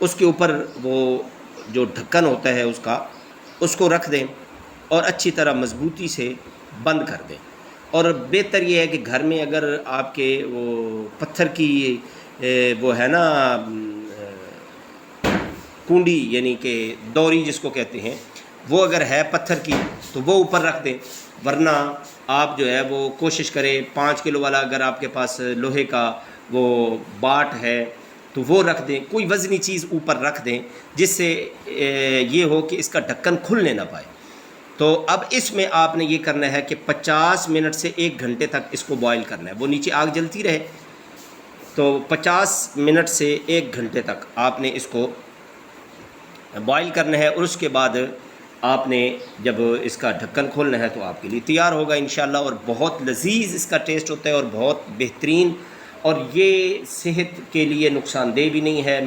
उसके ऊपर वो जो ढक्कन होता है उसको रख दें और अच्छी तरह मज़बूती से बंद कर दें। और बेहतर ये है कि घर में अगर आपके वो पत्थर की वो है ना कुंडी, यानी कि दौरी जिसको कहते हैं, वो अगर है पत्थर की तो वो ऊपर रख दें। वरना आप जो है वो कोशिश करें 5 किलो वाला, अगर आपके पास लोहे का वो बाट है तो वो रख दें, कोई वज़नी चीज़ ऊपर रख दें जिससे ये हो कि इसका ढक्कन खुलने ना पाए। तो अब इसमें आपने ये करना है कि 50 मिनट से 1 घंटे तक इसको बॉईल करना है, वो नीचे आग जलती रहे। तो 50 मिनट से 1 घंटे तक आपने इसको बॉईल करना है, और उसके बाद आपने जब इसका ढक्कन खोलना है तो आपके लिए तैयार होगा इंशाल्लाह। और बहुत लजीज़ इसका टेस्ट होता है और बहुत बेहतरीन, और ये सेहत के लिए नुकसानदेह भी नहीं है।